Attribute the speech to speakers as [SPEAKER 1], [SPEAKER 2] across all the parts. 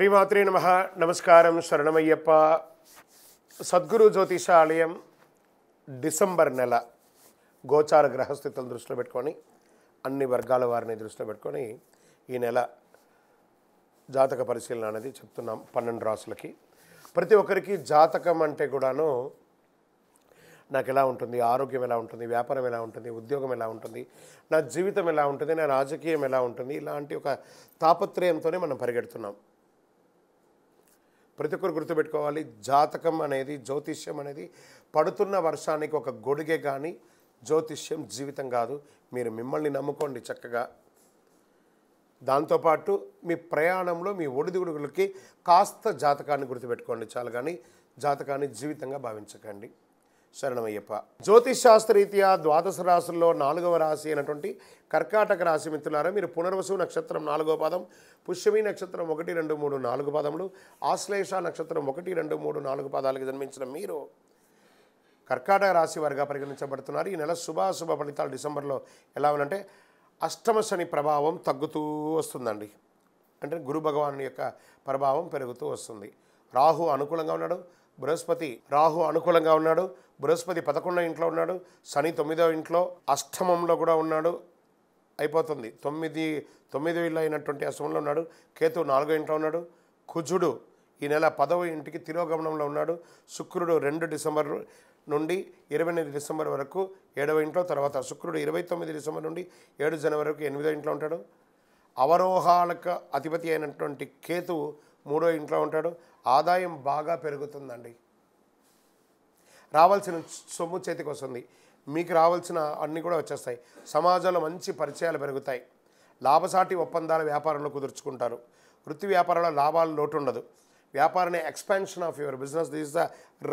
[SPEAKER 1] శ్రీమాత్రే నమః. నమస్కారం. శరణమయ్యప్ప. సద్గురు జ్యోతిషాలయం డిసెంబర్ నెల గోచార గ్రహస్థితులను దృష్టిలో పెట్టుకొని అన్ని వర్గాల వారిని దృష్టిలో పెట్టుకొని ఈ నెల జాతక పరిశీలన అనేది చెప్తున్నాం. 12 రాసులకి ప్రతి ఒక్కరికి జాతకం అంటే కూడాను నాకు ఎలా ఉంటుంది, ఆరోగ్యం ఎలా ఉంటుంది, వ్యాపారం ఎలా ఉంటుంది, ఉద్యోగం ఎలా ఉంటుంది, నా జీవితం ఎలా ఉంటుంది, నా రాజకీయం ఎలా ఉంటుంది, ఇలాంటి ఒక తాపత్రయంతోనే మనం పరిగెడుతున్నాం. ప్రతి ఒక్కరు గుర్తుపెట్టుకోవాలి, జాతకం అనేది, జ్యోతిష్యం అనేది పడుతున్న వర్షానికి ఒక గొడుగే కానీ జ్యోతిష్యం జీవితం కాదు. మీరు మిమ్మల్ని నమ్ముకోండి చక్కగా. దాంతోపాటు మీ ప్రయాణంలో మీ ఒడిదుడుగులకి కాస్త జాతకాన్ని గుర్తుపెట్టుకోండి చాలు, కానీ జాతకాన్ని జీవితంగా భావించకండి. శరణమయ్యప్ప. జ్యోతిష్ శాస్త్రరీత్యా ద్వాదశ రాశుల్లో 4వ రాశి అయినటువంటి కర్కాటక రాశి మిత్రులారా, మీరు పునర్వసు నక్షత్రం 4వ పాదం, పుష్యమి నక్షత్రం 1, 2, 3, 4 పాదములు, ఆశ్లేష నక్షత్రం 1, 2, 3, 4 పాదాలకు జన్మించిన మీరు కర్కాటక రాశి వారిగా పరిగణించబడుతున్నారు. ఈ నెల శుభాశుభ ఫలితాలు డిసెంబర్లో ఎలా ఉందంటే, అష్టమ శని ప్రభావం తగ్గుతూ వస్తుందండి. అంటే గురు భగవాను యొక్క ప్రభావం పెరుగుతూ వస్తుంది. రాహు అనుకూలంగా ఉన్నాడు, రాహు అనుకూలంగా ఉన్నాడు. బృహస్పతి 11వ ఇంట్లో ఉన్నాడు, శని 9వ ఇంట్లో, అష్టమంలో కూడా ఉన్నాడు. అయిపోతుంది 9 ఇళ్ళు అయినటువంటి అష్టమంలో ఉన్నాడు. కేతు 4వ ఇంట్లో ఉన్నాడు. కుజుడు ఈ నెల 10వ ఇంటికి తిరోగమనంలో ఉన్నాడు. శుక్రుడు 2 డిసెంబర్ నుండి 28 డిసెంబర్ వరకు 7వ ఇంట్లో, తర్వాత శుక్రుడు 29 డిసెంబర్ నుండి 7 జనవరి వరకు 8వ ఇంట్లో ఉంటాడు. అవరోహాలకు అధిపతి అయినటువంటి కేతువు 3వ ఇంట్లో ఉంటాడు. ఆదాయం బాగా పెరుగుతుందండి. రావాల్సిన సొమ్ము చేతికి వస్తుంది. మీకు రావాల్సిన అన్నీ కూడా వచ్చేస్తాయి. సమాజంలో మంచి పరిచయాలు పెరుగుతాయి. లాభసాటి ఒప్పందాల వ్యాపారంలో కుదుర్చుకుంటారు. వృత్తి వ్యాపారంలో లాభాలు లోటు ఉండదు. వ్యాపారాన్ని expansion of your business, this is the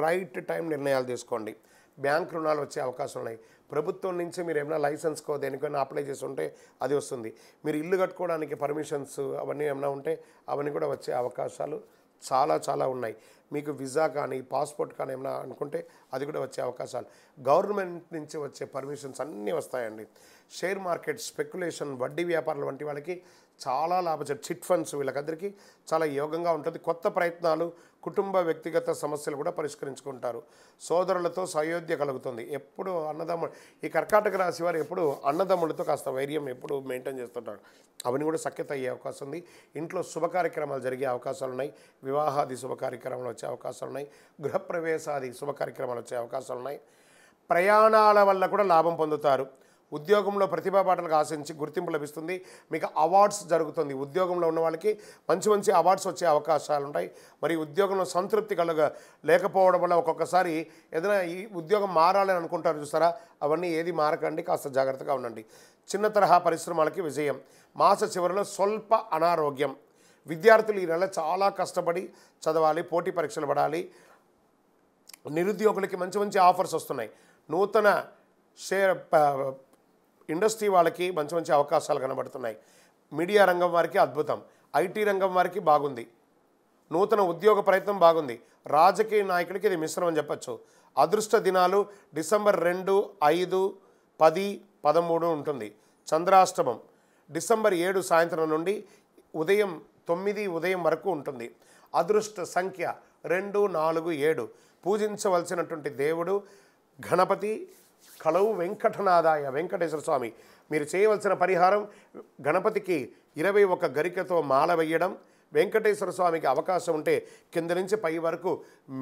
[SPEAKER 1] right time నిర్ణయాలు తీసుకోండి. బ్యాంక్ రుణాలు వచ్చే అవకాశం ఉన్నాయి. ప్రభుత్వం నుంచి మీరు ఏమైనా లైసెన్స్కో దేనికైనా అప్లై చేసి ఉంటే అది వస్తుంది. మీరు ఇల్లు కట్టుకోవడానికి పర్మిషన్స్ అవన్నీ ఏమైనా ఉంటే అవన్నీ కూడా వచ్చే అవకాశాలు చాలా ఉన్నాయి. మీకు వీసా కానీ పాస్పోర్ట్ కానీ ఏమైనా అనుకుంటే అది కూడా వచ్చే అవకాశాలు, గవర్నమెంట్ నుంచి వచ్చే పర్మిషన్స్ అన్నీ వస్తాయండి. షేర్ మార్కెట్, స్పెక్యులేషన్, వడ్డీ వ్యాపారాలు వంటి వాళ్ళకి చాలా లాభం. చిట్ ఫండ్స్ వీళ్ళకందరికీ చాలా యోగంగా ఉంటుంది. కొత్త ప్రయత్నాలు, కుటుంబ వ్యక్తిగత సమస్యలు కూడా పరిష్కరించుకుంటారు. సోదరులతో సయోధ్య కలుగుతుంది. ఎప్పుడు అన్నదమ్ముడు, ఈ కర్కాటక రాశి వారు ఎప్పుడు అన్నదమ్ములతో కాస్త వైర్యం ఎప్పుడు మెయింటైన్ చేస్తుంటారు. అవన్నీ కూడా సఖ్యత అయ్యే అవకాశం ఉంది. ఇంట్లో శుభ కార్యక్రమాలు జరిగే అవకాశాలు ఉన్నాయి. వివాహాది శుభ కార్యక్రమాలు వచ్చే అవకాశాలు ఉన్నాయి. గృహప్రవేశాది శుభ కార్యక్రమాలు వచ్చే అవకాశాలు ఉన్నాయి. ప్రయాణాల వల్ల కూడా లాభం పొందుతారు. ఉద్యోగంలో ప్రతిభా పాటలకు ఆశించి గుర్తింపు లభిస్తుంది. మీకు అవార్డ్స్ జరుగుతుంది. ఉద్యోగంలో ఉన్న వాళ్ళకి మంచి అవార్డ్స్ వచ్చే అవకాశాలు ఉంటాయి. మరి ఉద్యోగంలో సంతృప్తి లేకపోవడం వల్ల ఒక్కొక్కసారి ఏదైనా ఈ ఉద్యోగం మారాలని అనుకుంటారు చూస్తారా, అవన్నీ ఏది మారకండి, కాస్త జాగ్రత్తగా ఉండండి. చిన్న తరహా పరిశ్రమలకి విజయం. మాస చివరిలో స్వల్ప అనారోగ్యం. విద్యార్థులు ఈ నెల చాలా కష్టపడి చదవాలి, పోటీ పరీక్షలు పడాలి. నిరుద్యోగులకి మంచి ఆఫర్స్ వస్తున్నాయి. నూతన ఇండస్ట్రీ వాళ్ళకి మంచి అవకాశాలు కనబడుతున్నాయి. మీడియా రంగం వారికి అద్భుతం. ఐటీ రంగం వారికి బాగుంది. నూతన ఉద్యోగ ప్రయత్నం బాగుంది. రాజకీయ నాయకుడికి ఇది మిశ్రమం అని చెప్పచ్చు. అదృష్ట దినాలు డిసెంబర్ 2, 5, 10, 13 ఉంటుంది. చంద్రాష్టమం డిసెంబర్ 7 సాయంత్రం నుండి ఉదయం 9 వరకు ఉంటుంది. అదృష్ట సంఖ్య 2, 4, 7. పూజించవలసినటువంటి దేవుడు గణపతి, కలవు వెంకటనాథాయ, వెంకటేశ్వర స్వామి. మీరు చేయవలసిన పరిహారం, గణపతికి 21 గరికతో మాల వేయడం. వెంకటేశ్వర స్వామికి అవకాశం ఉంటే కింద నుంచి పై వరకు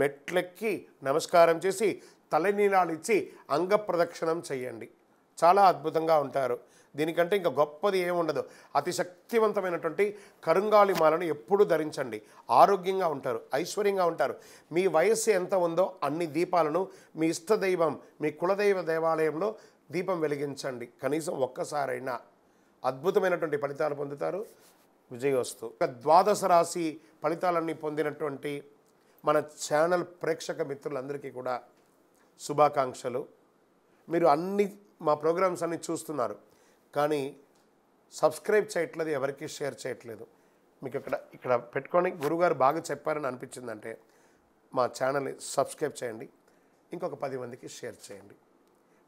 [SPEAKER 1] మెట్లెక్కి నమస్కారం చేసి తలనీలాలు ఇచ్చి అంగప్రదక్షిణం చేయండి. చాలా అద్భుతంగా ఉంటారు. దీనికంటే ఇంకా గొప్పది ఏముండదు. అతి శక్తివంతమైనటువంటి కరుంగాలి మాలను ఎప్పుడు ధరించండి. ఆరోగ్యంగా ఉంటారు, ఐశ్వర్యంగా ఉంటారు. మీ వయస్సు ఎంత ఉందో అన్ని దీపాలను మీ ఇష్టదైవం, మీ కులదైవ దేవాలయంలో దీపం వెలిగించండి. కనీసం ఒక్కసారైనా అద్భుతమైనటువంటి ఫలితాలు పొందుతారు. విజయోస్తు. ద్వాదశ రాశి ఫలితాలన్నీ పొందినటువంటి మన ఛానల్ ప్రేక్షక మిత్రులందరికీ కూడా శుభాకాంక్షలు. మీరు మా ప్రోగ్రామ్స్ అన్నీ చూస్తున్నారు, కానీ సబ్స్క్రైబ్ చేయట్లేదు, ఎవరికి షేర్ చేయట్లేదు. మీకు ఇక్కడ పెట్టుకొని గురుగారు బాగా చెప్పారని అనిపించిందంటే మా ఛానల్ని సబ్స్క్రైబ్ చేయండి, ఇంకొక 10 మందికి షేర్ చేయండి.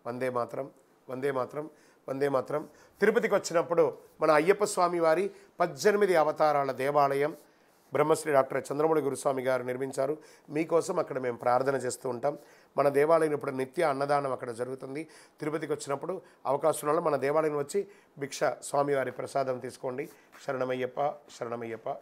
[SPEAKER 1] వందే మాత్రం, వందే మాత్రం, వందే మాత్రం. తిరుపతికి వచ్చినప్పుడు మన అయ్యప్ప స్వామి వారి 18 అవతారాల దేవాలయం బ్రహ్మశ్రీ డాక్టర్ చంద్రమౌళి గురుస్వామి గారు నిర్మించారు. మీకోసం అక్కడ మేము ప్రార్థన చేస్తూ ఉంటాం. మన దేవాలయం ఇప్పుడు నిత్య అన్నదానం అక్కడ జరుగుతుంది. తిరుపతికి వచ్చినప్పుడు అవకాశం వల్ల మన దేవాలయం వచ్చి భిక్ష స్వామివారి ప్రసాదం తీసుకోండి. శరణమయ్యప్ప, శరణమయ్యప్ప.